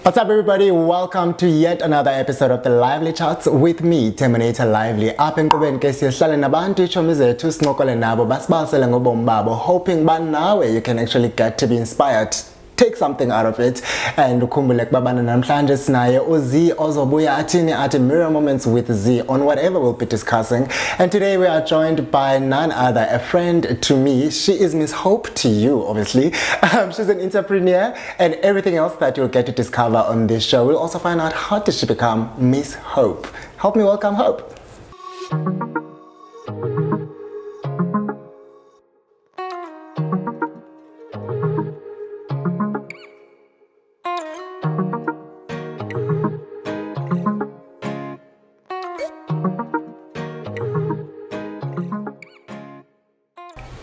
What's up, everybody? Welcome to yet another episode of the Lively Chats with me, Thembernator Lively. Apha enkqubeni ke sihlale nabantu iitshomi zethu sinqokole nabo basibalisele ngobomi babo, hoping ba nawe you can actually get to be inspired. Take something out of it. And ukhumbule kubana namhlanje sinaye uZ ozobuya athini at Mirror Moments with Z on whatever we'll be discussing. And today we are joined by none other, a friend to me. She is Miss Hope to you, obviously. She's an entrepreneur and everything else that you'll get to discover on this show. We'll also find out how did she become Miss Hope. Help me welcome Hope.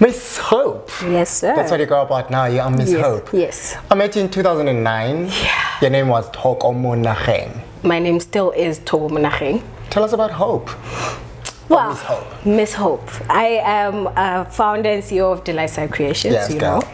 Miss Hope. Yes, sir. That's what you go about now. You are Miss Hope. Yes. I met you in 2009. Yeah. Your name was Thoko Monageng. My name still is Thoko Monageng. Tell us about Hope. Well, Miss Hope. Miss Hope. I am a founder and CEO of Delightside Creations. Yes, girl.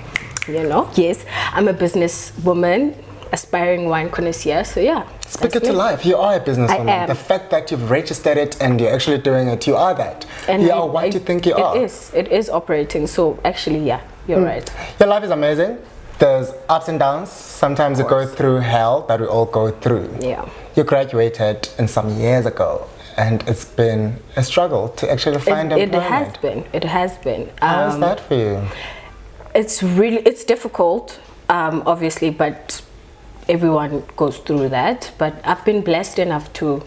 Yes. I'm a businesswoman, aspiring wine connoisseur. So yeah. Speak it to life. You are a businesswoman. I am. The fact that you've registered it and you're actually doing it, you are that. And you are what you think you are. It is operating. So actually, yeah, you're right. Your life is amazing. There's ups and downs. Sometimes you go through hell that we all go through. Yeah. You graduated some years ago, and it's been a struggle to actually find employment. It has been. How is that for you? It's difficult, obviously, but everyone goes through that. But I've been blessed enough to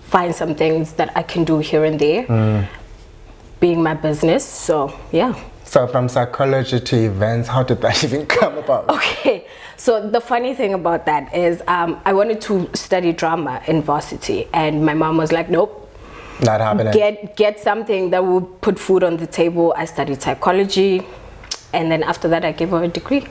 find some things that I can do here and there, being my business. So yeah. So from psychology to events, how did that even come about? Okay, so the funny thing about that is I wanted to study drama in varsity, and my mom was like, nope, not happening. Get something that will put food on the table. I studied psychology, and then after that I gave her a degree,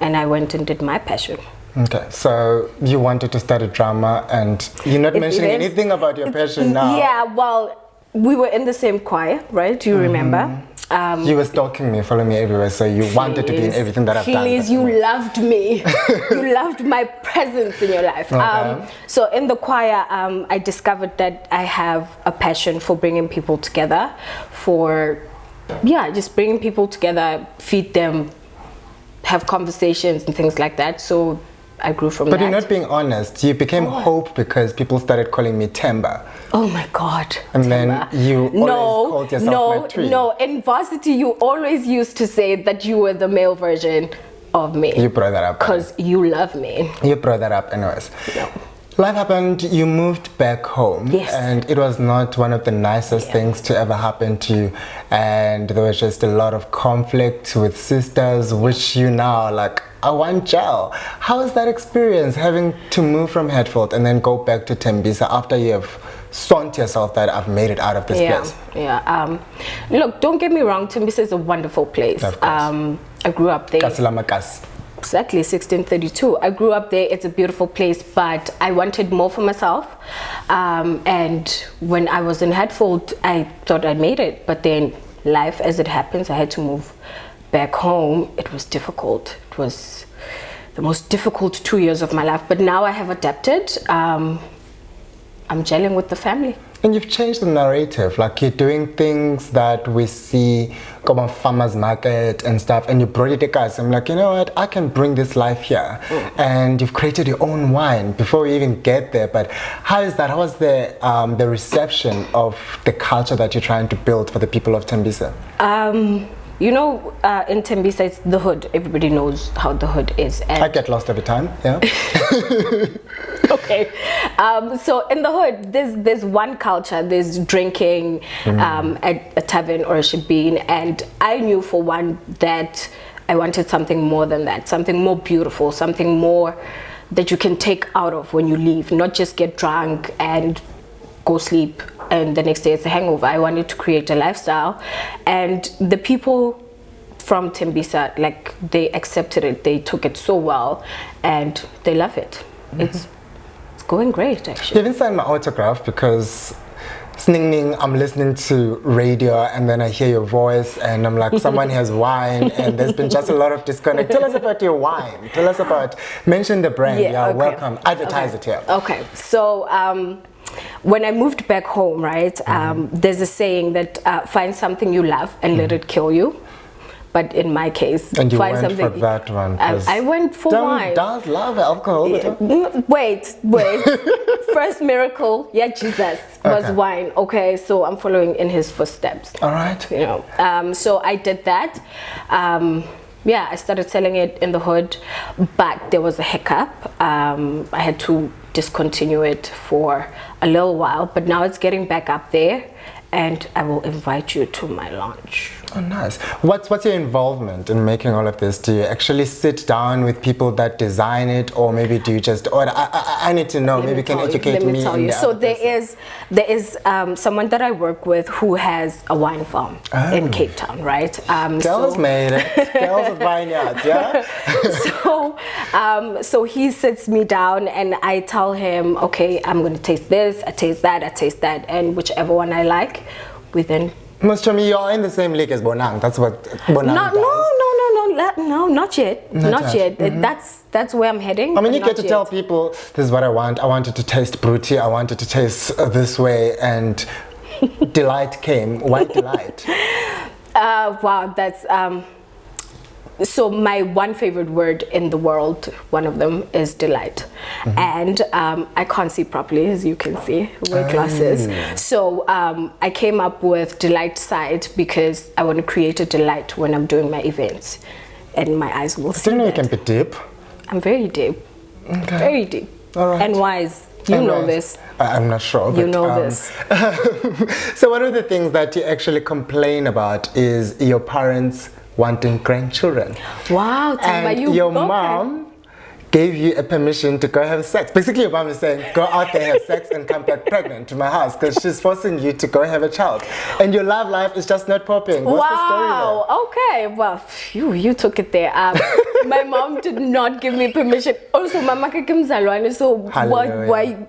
and I went and did my passion. Okay, so you wanted to study drama, and you're not mentioning anything about your passion now. Yeah, well, we were in the same choir, right? Do you remember? You were stalking me, following me everywhere, so you wanted to be in everything that I've done. Please, you loved me. You loved my presence in your life. Okay. So in the choir, I discovered that I have a passion for bringing people together, just bringing people together, feed them, have conversations and things like that. So I grew from that. But you're not being honest. You became Hope because people started calling me Themba. Oh my God. And Themba. then you always called yourself Matri. No, in varsity you always used to say that you were the male version of me. You brought that up. Because you love me. You brought that up anyways. No. Life happened, you moved back home. Yes. And it was not one of the nicest things to ever happen to you. And there was just a lot of conflict with sisters, which you now like, I want jail. How was that experience, having to move from Hatfield and then go back to Thembisa after you have sworn to yourself that I've made it out of this place? Yeah. Look, don't get me wrong, Thembisa is a wonderful place. Of course. I grew up there. Exactly, 1632. I grew up there. It's a beautiful place, but I wanted more for myself. And when I was in Hatfield, I thought I made it. But then life, as it happens, I had to move back home. It was difficult. It was the most difficult 2 years of my life. But now I have adapted. I'm gelling with the family. And you've changed the narrative, like you're doing things that we see come on farmers market and stuff, and you brought it to us. I'm like, you know what, I can bring this life here. And you've created your own wine before we even get there. But how is that? How was the reception of the culture that you're trying to build for the people of Thembisa? In Thembisa, it's the hood. Everybody knows how the hood is. And I get lost every time, yeah. Okay. So in the hood, there's one culture. There's drinking at a tavern or a shebeen. And I knew for one that I wanted something more than that. Something more beautiful. Something more that you can take out of when you leave. Not just get drunk and go sleep and the next day it's a hangover. I wanted to create a lifestyle. And the people from Thembisa, like they accepted it, they took it so well, and they love it. It's going great, actually. You even signed my autograph because I'm listening to radio and then I hear your voice and I'm like, someone has wine and there's been just a lot of disconnect. Tell us about your wine. Tell us about, mention the brand. Yeah, welcome. Advertise it here. Okay, so when I moved back home, right, there's a saying that find something you love and let it kill you. But in my case, and you find went something. For that one. I went for wine. Does love alcohol? Wait. First miracle, Jesus, was wine. Okay, so I'm following in his footsteps. All right. You know, so I did that. I started selling it in the hood, but there was a hiccup. I had to discontinue it for a little while, but now it's getting back up there, and I will invite you to my launch. Oh, nice. What's your involvement in making all of this? Do you actually sit down with people that design it, or maybe do you just? Or I need to know. Maybe you can educate me. Let me tell you. So there is someone that I work with who has a wine farm in Cape Town, right? Girls made it. Girls of vineyards, yeah. So he sits me down and I tell him, okay, I'm going to taste this, I taste that, and whichever one I like, we then. Must tell me you're in the same league as Bonang. That's what Bonang does. No, not yet. Not yet. That's where I'm heading. I mean, you get to tell people, this is what I want. I want it to taste fruity. I want it to taste this way. And delight came. Why delight? Wow, that's... So my one favorite word in the world, one of them is delight. And I can't see properly, as you can see, with glasses. So I came up with Delight Side because I want to create a delight when I'm doing my events, and my eyes will see. Do you know you can be deep? I'm very deep. Okay. Very deep. All right. And wise. You know this. I'm not sure. You know this. So one of the things that you actually complain about is your parents wanting grandchildren. Wow, and your mom gave you a permission to go have sex. Basically, your mom is saying, go out there, have sex, and come back pregnant to my house because she's forcing you to go have a child. And your love life is just not popping. What's the story there? Okay. Well, you took it there. My mom did not give me permission. Also, Mama Kakimzalwane, so why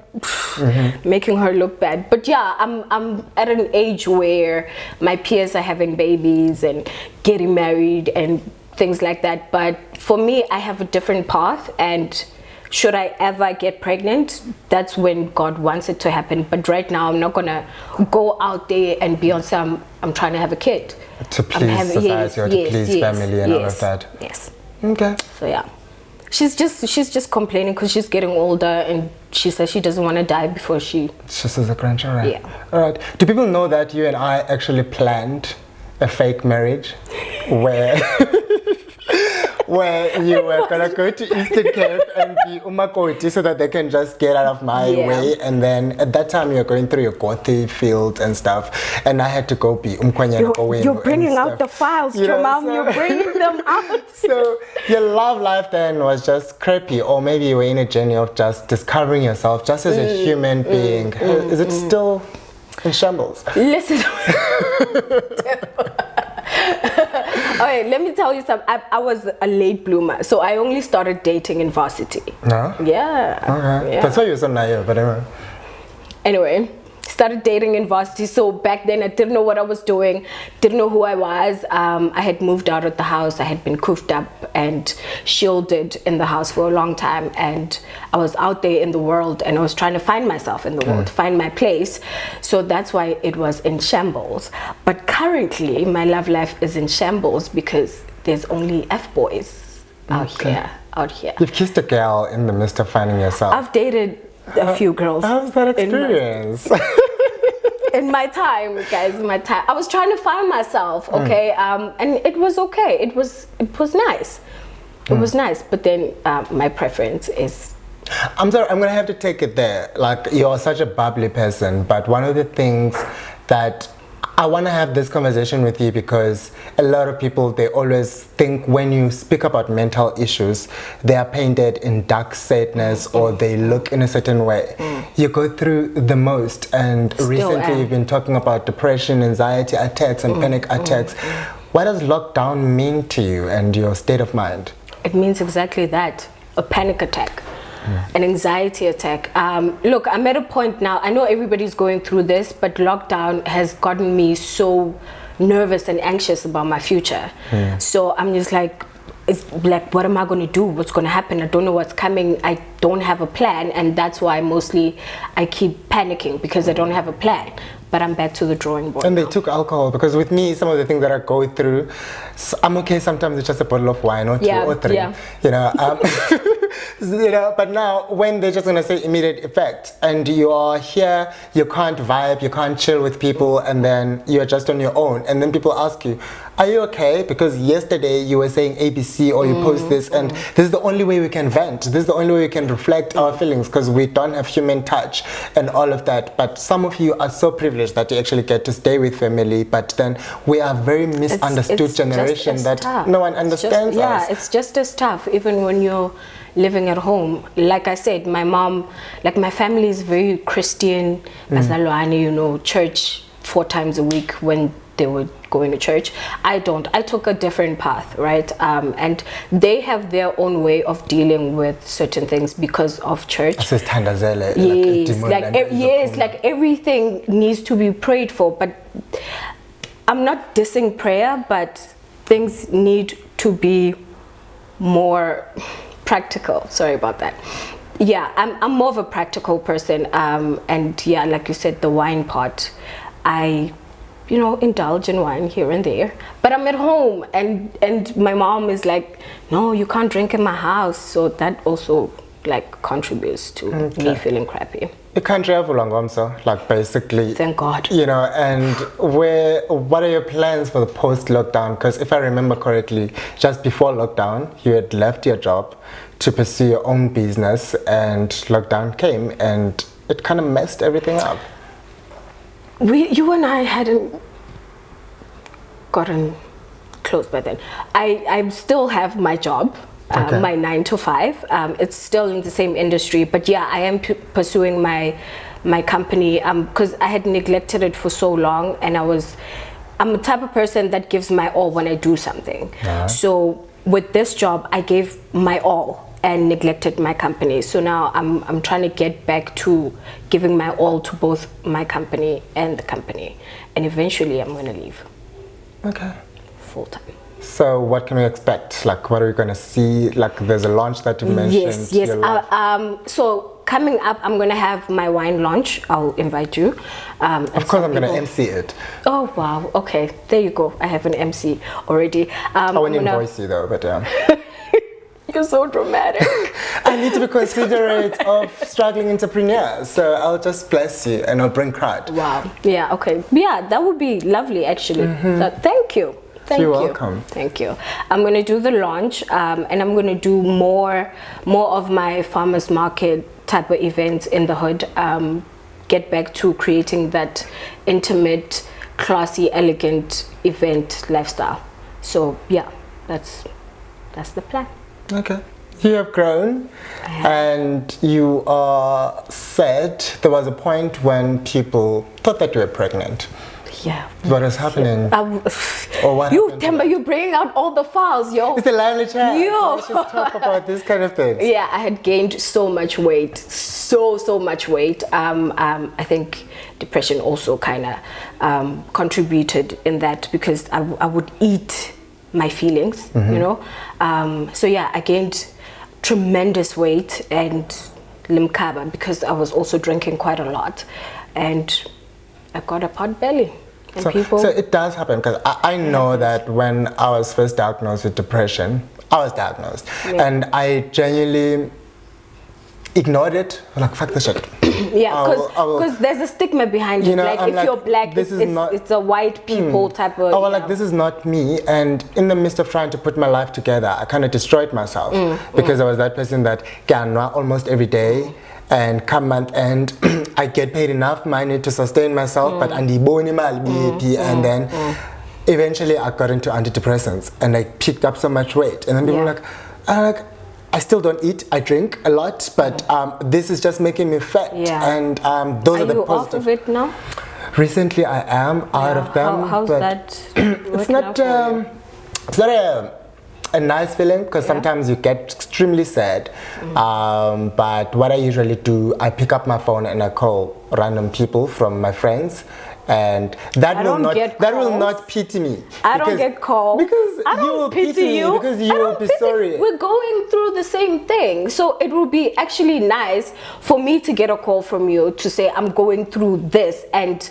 making her look bad? But yeah, I'm at an age where my peers are having babies and getting married and things like that, but for me, I have a different path, and should I ever get pregnant, that's when God wants it to happen. But right now, I'm not gonna go out there and be on some, I'm trying to have a kid. To please society or to please family and all of that. Yes. Okay. So yeah, she's just complaining because she's getting older, and she says she doesn't want to die before she says a grandchild. Yeah. All right. Do people know that you and I actually planned a fake marriage where where you were gonna go to Eastern Cape and be umakoti so that they can just get out of my way, and then at that time you're going through your Kothi fields and stuff, and I had to go be You're bringing out the files, Mom. You're bringing them out. So your love life then was just crappy, or maybe you were in a journey of just discovering yourself just as a human being. Is it still in shambles? Listen. Okay, let me tell you something. I was a late bloomer, so I only started dating in varsity. No? Yeah. Okay. Yeah. That's why you're so naive, but anyway, started dating in varsity. So back then I didn't know what I was doing, didn't know who I was. I had moved out of the house. I had been cooped up and shielded in the house for a long time, and I was out there in the world, and I was trying to find myself in the world, find my place. So that's why it was in shambles. But currently my love life is in shambles because there's only F-boys out here. You've kissed a girl in the midst of finding yourself. I've dated a few girls. How's that experience? In my time, guys, I was trying to find myself, okay, and it was okay. It was nice. It was nice, but then my preference is. I'm sorry, I'm gonna have to take it there. Like, you're such a bubbly person, but one of the things that I want to have this conversation with you, because a lot of people, they always think when you speak about mental issues, they are painted in dark sadness or they look in a certain way. You go through the most, and recently you've been talking about depression, anxiety attacks and panic attacks. What does lockdown mean to you and your state of mind? It means exactly that, a panic attack. An anxiety attack. Look, I'm at a point now, I know everybody's going through this, but lockdown has gotten me so nervous and anxious about my future. So I'm just like, it's like, what am I going to do? What's going to happen? I don't know what's coming. I don't have a plan, and that's why mostly I keep panicking, because I don't have a plan. But I'm back to the drawing board. And now. they took alcohol, because with me, some of the things that I go through, I'm okay. Sometimes it's just a bottle of wine or two or three. Yeah. You know, you know. But now, when they're just gonna say immediate effect, and you are here, you can't vibe, you can't chill with people, and then you're just on your own, and then people ask you, "Are you okay?" Because yesterday you were saying ABC, or you post this, and this is the only way we can vent. This is the only way we can reflect our feelings, because we don't have human touch and all of that. But some of you are so privileged that you actually get to stay with family, but then we are very misunderstood it's generation that tough. no one understands us. Yeah, it's just as tough, even when you're living at home. Like I said, my mom, like my family is very Christian, Bazalwane, you know, church 4 times a week when they were going to church. I don't. I took a different path, right? And they have their own way of dealing with certain things because of church. Yes, like everything needs to be prayed for. But I'm not dissing prayer, but things need to be more practical. Sorry about that. Yeah, I'm more of a practical person. And yeah, like you said, the wine part, I indulge in wine here and there, but I'm at home, and my mom is like, no, you can't drink in my house. So that also like contributes to me feeling crappy. You can't travel long, so like basically. Thank God. You know, and what are your plans for the post-lockdown? Because if I remember correctly, just before lockdown, you had left your job to pursue your own business, and lockdown came, and it kind of messed everything up. You and I hadn't gotten close by then. I still have my job, my 9 to 5. It's still in the same industry, but yeah, I am pursuing my company because I had neglected it for so long, and I'm the type of person that gives my all when I do something. So with this job, I gave my all and neglected my company. So now I'm trying to get back to giving my all to both my company and the company, and eventually I'm going to leave. Okay. Full time. So what can we expect? Like, what are we going to see? Like, there's a launch that you mentioned. Yes. So coming up, I'm going to have my wine launch. I'll invite you. Of course, I'm going to MC it. Oh wow. Okay, there you go. I have an MC already. I won't invoice you though, but yeah. You're so dramatic. I need to be considerate of struggling entrepreneurs, so I'll just bless you and I'll bring crowd. Wow. Yeah. Okay. Yeah, that would be lovely, actually. Thank you. You're welcome. Thank you. I'm going to do the launch, and I'm going to do more of my farmers market type of events in the hood. Get back to creating that intimate, classy, elegant event lifestyle. So yeah, that's the plan. Okay. You have grown, and you are said there was a point when people thought that you were pregnant. Yeah. What is happening? Or what Themba, you're bringing out all the files, yo. It's a lively chat. Yo. Let's just talk about this kind of things. Yeah, I had gained so much weight, so much weight. I think depression also kind of contributed in that, because I would eat my feelings, you know. So yeah, I gained tremendous weight and limkaba, because I was also drinking quite a lot, and I got a pot belly. And so it does happen, because I know that when I was first diagnosed with depression, I was diagnosed, and I genuinely ignored it. Like, fuck this shit. Yeah, because there's a stigma behind it. Like, if you're black, it's a white people type of. Like, this is not me. And in the midst of trying to put my life together, I kind of destroyed myself, because I was that person that can almost every day. And come month end, I get paid enough money to sustain myself, but and then eventually I got into antidepressants, and I picked up so much weight. And then people were like, I still don't eat, I drink a lot, but this is just making me fat. Yeah. And those are the you positive. off of it now? Recently, I am out of them. How's but that? It's not. It's not a nice feeling because sometimes you get extremely sad. But what I usually do, I pick up my phone and I call random people from my friends. And that will not pity me. I don't get calls. Because I don't you will pity me you. because you will be sorry. We're going through the same thing. So it will be actually nice for me to get a call from you to say I'm going through this and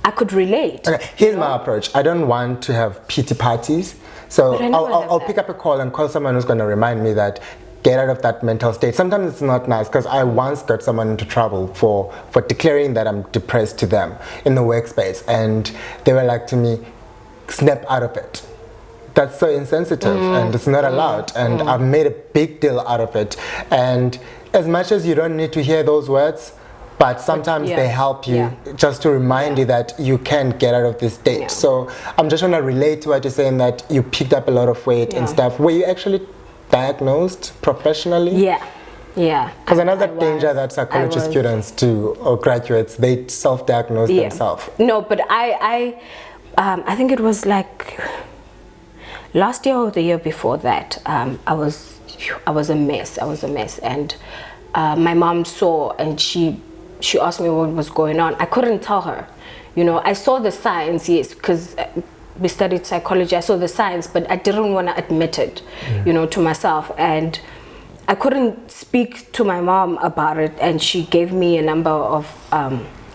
I could relate. Okay, here's my approach. I don't want to have pity parties. So I'll pick up a call and call someone who's going to remind me that get out of that mental state. Sometimes it's not nice because I once got someone into trouble for declaring that I'm depressed to them in the workspace, and they were like to me, snap out of it. That's so insensitive and it's not allowed, and I've made a big deal out of it. And as much as you don't need to hear those words, but sometimes they help you just to remind you that you can get out of this state. So I'm just trying to relate to what you're saying, that you picked up a lot of weight and stuff. Were you actually diagnosed professionally? Yeah. Because another danger that psychology students do, or graduates, they self-diagnose themselves. No, but I think it was like last year or the year before that. I was a mess. And my mom saw, and she asked me what was going on. I couldn't tell her. You know, I saw the signs, yes, because we studied psychology. I saw the signs, but I didn't want to admit it, you know, to myself. And I couldn't speak to my mom about it. And she gave me a number of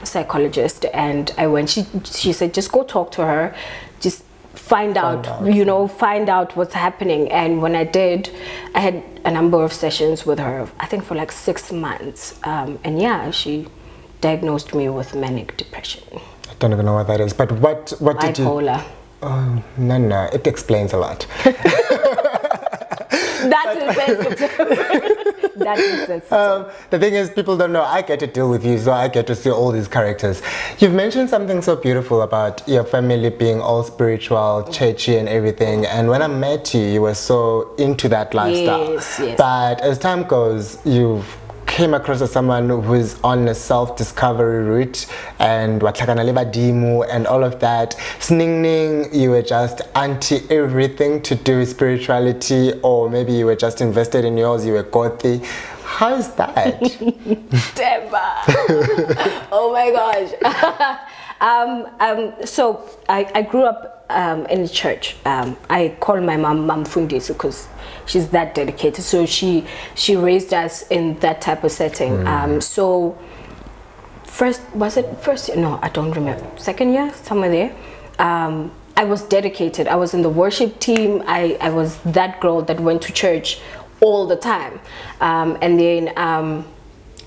psychologists, and I went. She said, just go talk to her, just find out, you know, find out what's happening. And when I did, I had a number of sessions with her, I think for like 6 months. And yeah, she diagnosed me with manic depression. I don't even know what that is, but what did you... Bipolar. Oh, no, it explains a lot. That's insensitive. That's insensitive. The thing is, people don't know, I get to deal with you, so I get to see all these characters. You've mentioned something so beautiful about your family being all spiritual, churchy and everything, and when I met you, you were so into that lifestyle. Yes. But as time goes, you've came across as someone who's on a self-discovery route, and Watlakana and all of that. Sningning, you were just anti everything to do with spirituality, or maybe you were just invested in yours, you were gothy. How is that? Themba. Oh my gosh. So I grew up in the church. I call my mom Fundisi because she's that dedicated. So she raised us in that type of setting. So first year? No, I don't remember. Second year, somewhere there. I was dedicated. I was in the worship team. I was that girl that went to church all the time. And then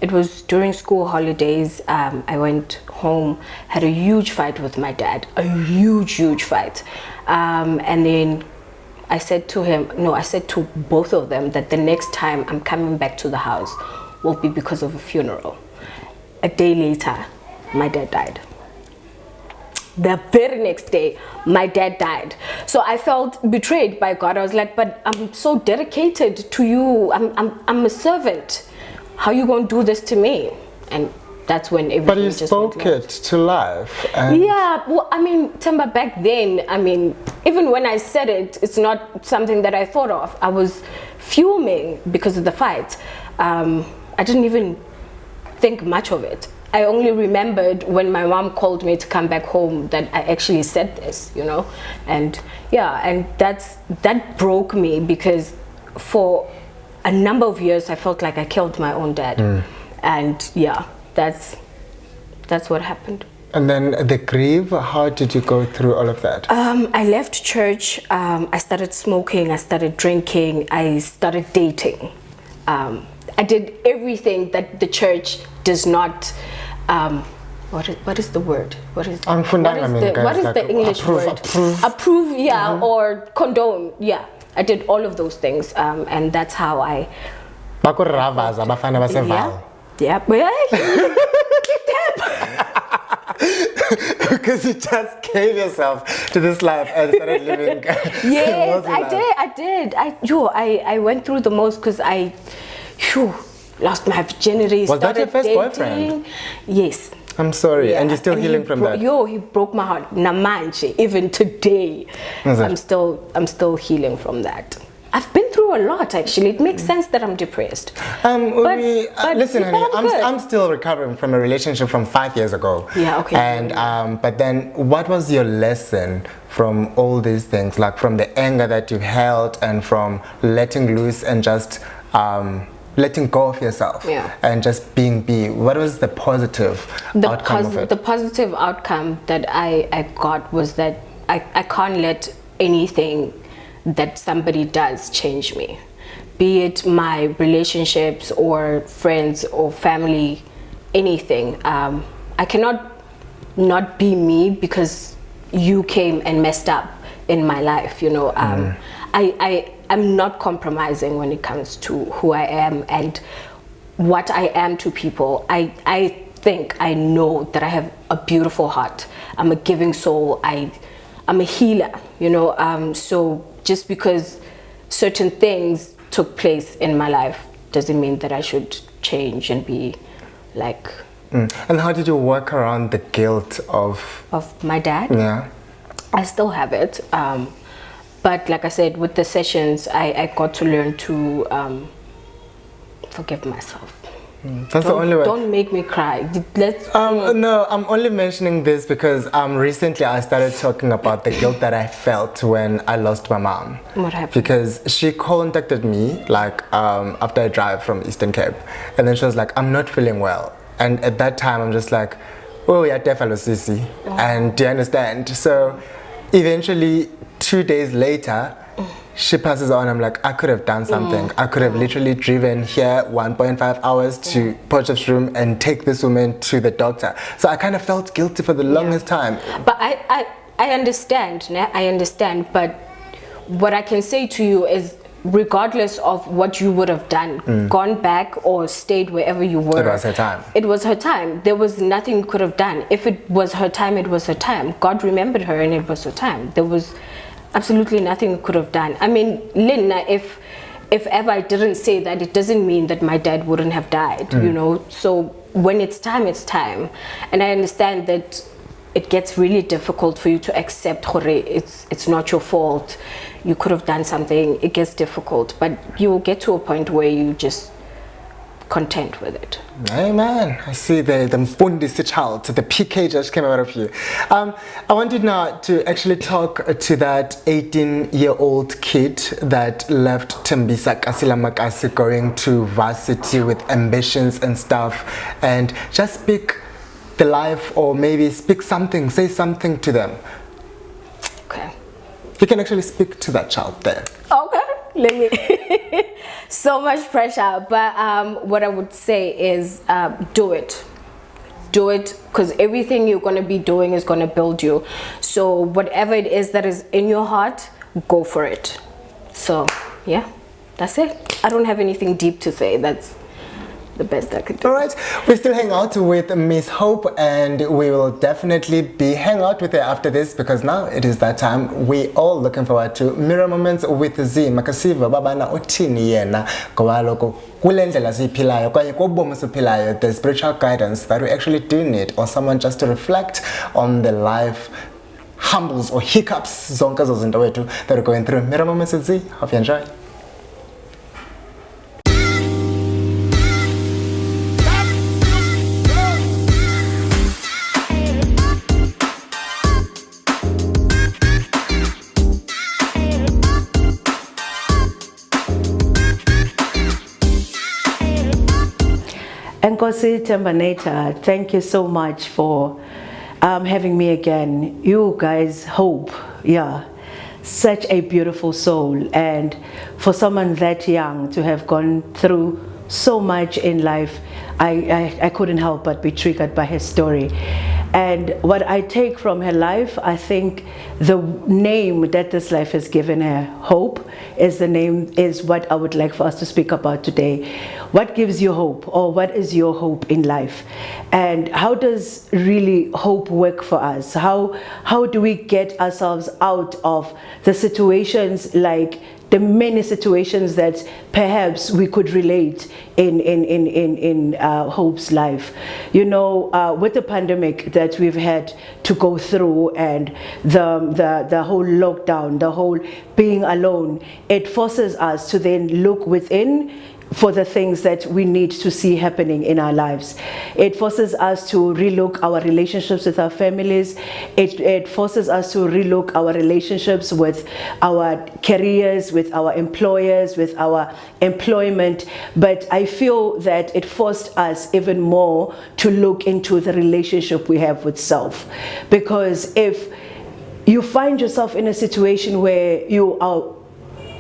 it was during school holidays. I went home, had a huge fight with my dad, a huge fight. And then I said to both of them that the next time I'm coming back to the house will be because of a funeral. A day later, my dad died. The very next day, my dad died. So I felt betrayed by God. I was like, but I'm so dedicated to you. I'm a servant. How you going to do this to me? And that's when everything But you just spoke went it to life. And yeah, well, I mean, Themba, back then, I mean, even when I said it, it's not something that I thought of. I was fuming because of the fight. I didn't even think much of it. I only remembered when my mom called me to come back home that I actually said this, you know. And yeah, and that broke me, because for a number of years I felt like I killed my own dad. And yeah, that's what happened. And then the grief, how did you go through all of that? I left church. I started smoking, I started drinking, I started dating. I did everything that the church does not, what is the word? What is the English word? Approve, yeah, or condone, yeah. I did all of those things, and that's how I... Yeah. Because you just gave yourself to this life and started living. Yes, I did. I went through the most, because I lost my virginity. Was that your first boyfriend? Yes. I'm sorry. And you're still healing from that? He broke my heart. Namanje, even today. I'm still healing from that. I've been through a lot, actually. It makes sense that I'm depressed. Listen, honey, I'm still recovering from a relationship from 5 years ago. Yeah, okay. And but then, what was your lesson from all these things? Like from the anger that you held, and from letting loose and just letting go of yourself, and just being be. What was the positive outcome of it? The positive outcome that I got was that I can't let anything that somebody does change me, be it my relationships or friends or family, anything. I cannot not be me because you came and messed up in my life, you know. I'm not compromising when it comes to who I am and what I am to people. I think I know that I have a beautiful heart. I'm a giving soul. I'm a healer, you know. So just because certain things took place in my life doesn't mean that I should change and be like. And how did you work around the guilt of my dad? Yeah. I still have it. But like I said, with the sessions, I got to learn to forgive myself. That's the only way. Don't make me cry. No, I'm only mentioning this because recently I started talking about the guilt that I felt when I lost my mom. What happened? Because she contacted me like after I drive from Eastern Cape, and then she was like, "I'm not feeling well," and at that time I'm just like, "Oh yeah, definitely." And do you understand? So eventually, 2 days later, she passes on. I'm like, I could have done something. I could have literally driven here 1.5 hours to Potchefstroom and take this woman to the doctor. So I kind of felt guilty for the longest time. But I understand. I understand. But what I can say to you is, regardless of what you would have done, gone back or stayed wherever you were. It was her time. It was her time. There was nothing you could have done. If it was her time, it was her time. God remembered her and it was her time. There was absolutely nothing you could have done. I mean, Lynn, if ever I didn't say that, it doesn't mean that my dad wouldn't have died, you know. So when it's time, it's time. And I understand that it gets really difficult for you to accept, it's not your fault. You could have done something. It gets difficult, but you will get to a point where you just content with it. Amen. I see the Mfundisi child, the PK just came out of you. I want you now to actually talk to that 18-year-old kid that left Thembisa Makasi going to varsity with ambitions and stuff, and just speak the life, or maybe speak something, say something to them. Okay. You can actually speak to that child there. Okay. Let me. So much pressure, but what I would say is do it, because everything you're going to be doing is going to build you. So whatever it is that is in your heart, go for it. So yeah, that's it. I don't have anything deep to say. That's the best I could do. All right, we still hang out with Miss Hope, and we will definitely be hang out with her after this, because now it is that time. We all looking forward to Mirror Moments with Z. Makasiva babana uthini yena ngoba lokho kule ndlela siphilayo kwaye kobomi siphilayo, the spiritual guidance that we actually do need, or someone just to reflect on the life humbles or hiccups zonke ezo zinto wethu that we're going through. Mirror Moments with Z. Hope you enjoy. Nkosi Thembernator, thank you so much for having me again. You guys, Hope, yeah, such a beautiful soul, and for someone that young to have gone through so much in life, I couldn't help but be triggered by her story. And what I take from her life, I think the name that this life has given her, Hope, is what I would like for us to speak about today. What gives you hope, or what is your hope in life? And how does really hope work for us? How do we get ourselves out of the situations like the many situations that perhaps we could relate in Hope's life. You know, with the pandemic that we've had to go through, and the whole lockdown, the whole being alone, it forces us to then look within for the things that we need to see happening in our lives. It forces us to relook our relationships with our families. It forces us to relook our relationships with our careers, with our employers, with our employment. But I feel that it forced us even more to look into the relationship we have with self. Because if you find yourself in a situation where you are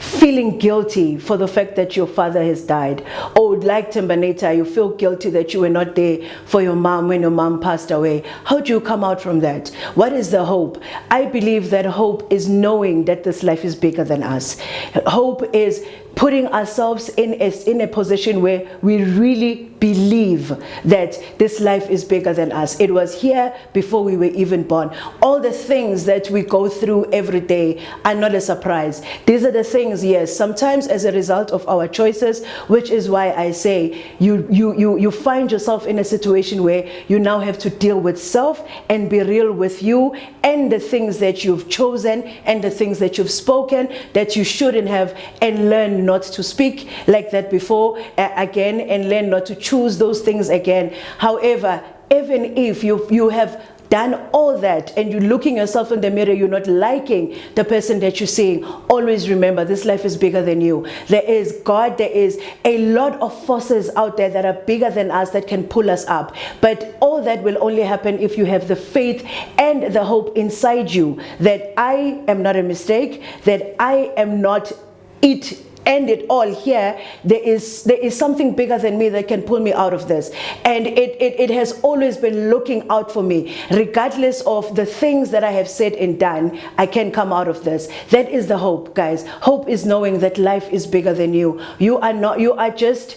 feeling guilty for the fact that your father has died, or like Thembernator, you feel guilty that you were not there for your mom when your mom passed away, how do you come out from that? What is the hope? I believe that hope is knowing that this life is bigger than us. Hope is putting ourselves in a position where we really believe that this life is bigger than us. It was here before we were even born. All the things that we go through every day are not a surprise. These are the things, yes, sometimes as a result of our choices, which is why I say you find yourself in a situation where you now have to deal with self and be real with you and the things that you've chosen and the things that you've spoken that you shouldn't have, and learn not to speak like that before again, and learn not to choose those things again. However, even if you have done all that and you're looking yourself in the mirror, you're not liking the person that you're seeing, always remember this life is bigger than you. There is God, there is a lot of forces out there that are bigger than us that can pull us up. But all that will only happen if you have the faith and the hope inside you that I am not a mistake, that I am not it. End it all here. There is something bigger than me that can pull me out of this, and it has always been looking out for me. Regardless of the things that I have said and done, I can come out of this. That is the hope, guys. Hope is knowing that life is bigger than you. You are just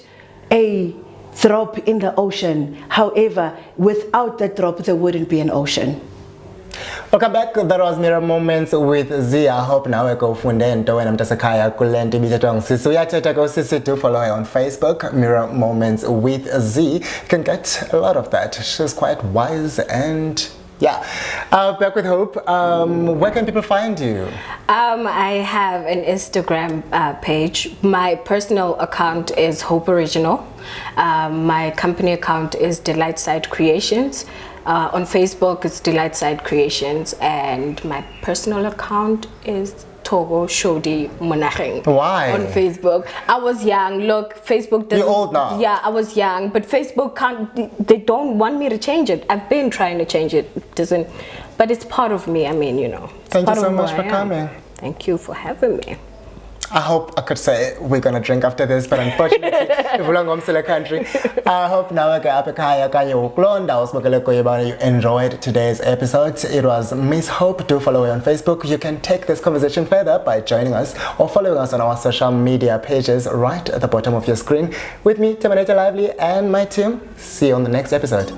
a drop in the ocean. However, without that drop there wouldn't be an ocean. Welcome back. That was Mirror Moments with Z. I hope now we go fundento when I'm Tasakaya Kulenti Bitatong Sisi. We are Go Sisi to follow her on Facebook, Mirror Moments with Z. You can get a lot of that. She's quite wise and yeah. Back with Hope. Where can people find you? I have an Instagram page. My personal account is Hope Original. My company account is Delightside Creations. On Facebook, it's Delightside Creations, and my personal account is Thoko Monageng. Why? On Facebook. I was young. Look, Facebook doesn't... You're old now. Yeah, I was young, but Facebook can't... They don't want me to change it. I've been trying to change it. It doesn't... But it's part of me. I mean, you know. Thank you so much for coming. Thank you for having me. I hope I could say we're gonna drink after this, but unfortunately, if we're going to the country, I hope now you enjoyed today's episode. It was Miss Hope. Do follow her on Facebook. You can take this conversation further by joining us or following us on our social media pages right at the bottom of your screen. With me, Thembernator Lively, and my team. See you on the next episode.